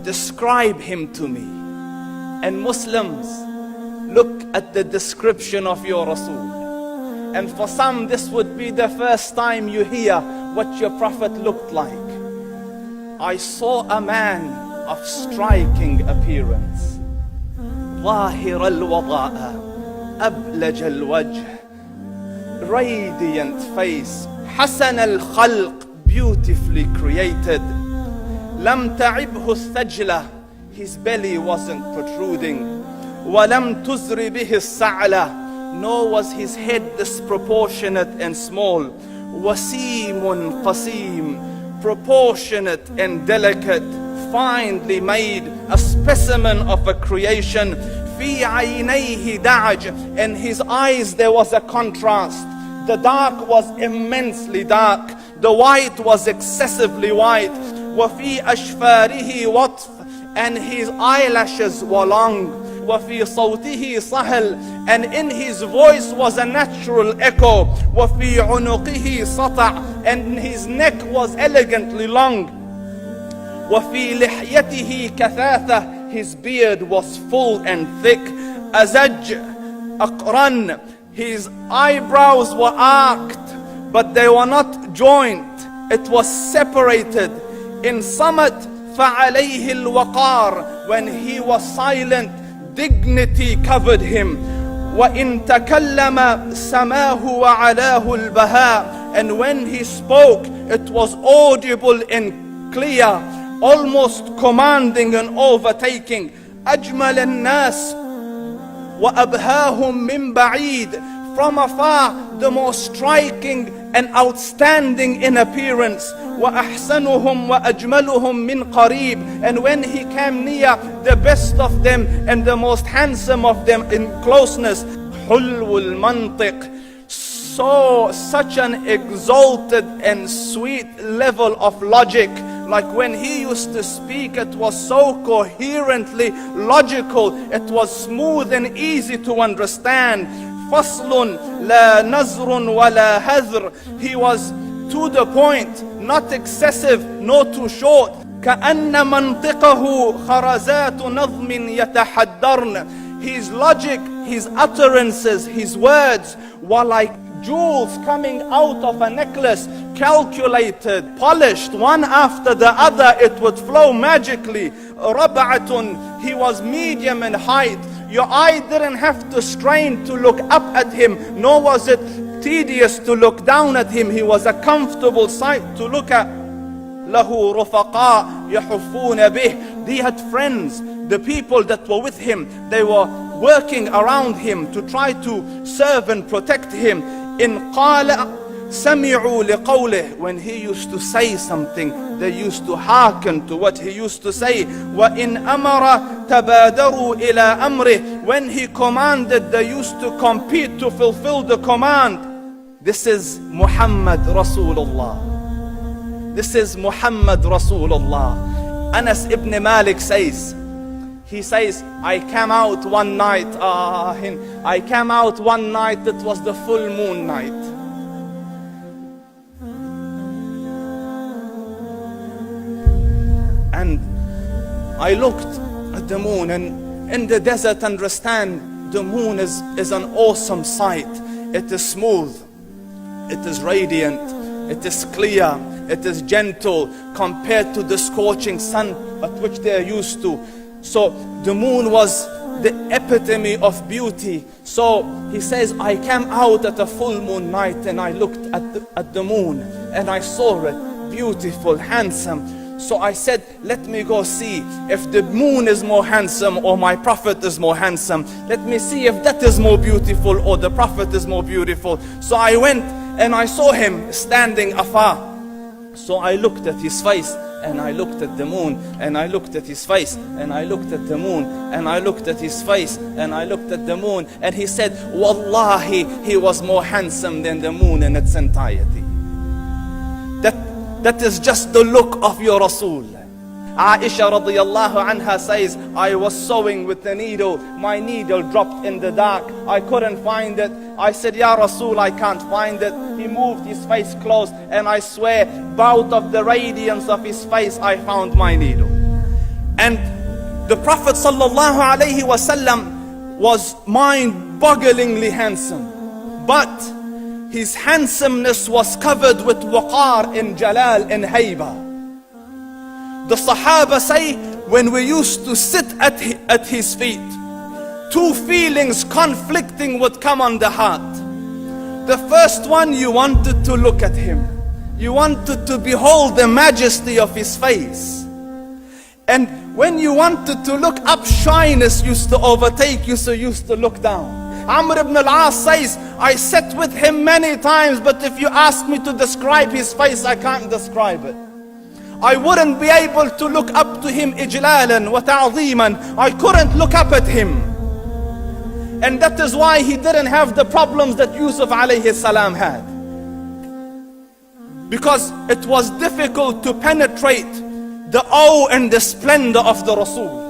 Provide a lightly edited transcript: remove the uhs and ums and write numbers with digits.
describe him to me. And Muslims, look at the description of your Rasul. And for some, this would be the first time you hear what your Prophet looked like. I saw a man of striking appearance. ظاهر الوضاء أبلج الوجه, radiant face, حسن الخلق, beautifully created. لم تعبه الثجلة, his belly wasn't protruding. وَلَمْ تُزْرِ بِهِ السَّعْلَةِ, nor was his head disproportionate and small. وَسِيمٌ قَسِيم, proportionate and delicate, finely made, a specimen of a creation. فِي عَيْنَيْهِ دَعَجْ, and his eyes there was a contrast. The dark was immensely dark, the white was excessively white. وَفِي أَشْفَارِهِ وَطْفٌ, and his eyelashes were long. وَفِي صَوْتِهِ صَهْل, and in his voice was a natural echo. وَفِي عُنُقِهِ سَطَعٌ, and his neck was elegantly long. وَفِي لِحْيَتِهِ كَثَاثَةٌ, his beard was full and thick. أَزَجْ أَقْرَنْ, his eyebrows were arched, but they were not joined. It was separated. In Samat فَعَلَيْهِ الْوَقَارِ, when he was silent, dignity covered him. وَإِن تَكَلَّمَ سَمَاهُ وَعَلَاهُ الْبَهَاءِ, and when he spoke, it was audible and clear, almost commanding and overtaking. أَجْمَلَ النَّاسِ وَأَبْهَاهُمْ مِنْ بَعِيدٍ, from afar the most striking and outstanding in appearance. وَأَحْسَنُهُمْ وَأَجْمَلُهُمْ مِنْ قَرِيبٍ, and when he came near, the best of them and the most handsome of them in closeness. حُلْوُ الْمَنْطِقِ, such an exalted and sweet level of logic. Like when he used to speak, it was so coherently logical, it was smooth and easy to understand. فَصْلٌ لَا نَزْرٌ وَلَا هَذْرٌ, he was to the point, not excessive, nor too short. كَأَنَّ مَنْطِقَهُ خَرَزَاتُ نَظْمٍ يَتَحَدَّرْنَ, his logic, his utterances, his words were like jewels coming out of a necklace, calculated, polished, one after the other, it would flow magically. رَبْعَةٌ, he was medium in height. Your eye didn't have to strain to look up at him, nor was it tedious to look down at him. He was a comfortable sight to look at. لَهُ رُفَقَاء يَحُفُّونَ بِهِ, he had friends, the people that were with him, they were working around him to try to serve and protect him. إِنْ قَالَ سَمِعُوا لِقَوْلِهِ, when he used to say something, they used to hearken to what he used to say. وَإِنْ أَمَرَ تَبَادَرُوا إِلَىٰ أَمْرِهِ, when he commanded, they used to compete to fulfill the command. This is Muhammad Rasulullah. This is Muhammad Rasulullah. Anas ibn Malik says, he says, I came out one night, it was the full moon night. And I looked at the moon, and in the desert, understand, the moon is an awesome sight. It is smooth, it is radiant, it is clear, it is gentle compared to the scorching sun at which they are used to. So the moon was the epitome of beauty. So he says, I came out at a full moon night and I looked at the moon and I saw it beautiful, handsome. So I said, let me go see if the moon is more handsome or my Prophet is more handsome. Let me see if that is more beautiful or the Prophet is more beautiful. So I went and I saw him standing afar. So I looked at his face and I looked at the moon, and I looked at his face, and I looked at the moon, and I looked at his face, and I looked at the moon, and he said, Wallahi, he was more handsome than the moon in its entirety. That is just the look of your Rasul. Aisha radiyallahu anha says, I was sewing with the needle, my needle dropped in the dark, I couldn't find it. I said, Ya Rasul, I can't find it. He moved his face close, and I swear, out of the radiance of his face, I found my needle. And the Prophet sallallahu alaihi wasallam was mind-bogglingly handsome, but his handsomeness was covered with waqar and jalal and hayba. The Sahaba say, when we used to sit at his feet, two feelings conflicting would come on the heart. The first one, you wanted to look at him. You wanted to behold the majesty of his face. And when you wanted to look up, shyness used to overtake you, so you used to look down. Amr ibn al-As says, I sat with him many times, but if you ask me to describe his face, I can't describe it. I wouldn't be able to look up to him ijlalan wa ta'zeeman. I couldn't look up at him. And that is why he didn't have the problems that Yusuf alayhi salam had. Because it was difficult to penetrate the awe and the splendor of the Rasul.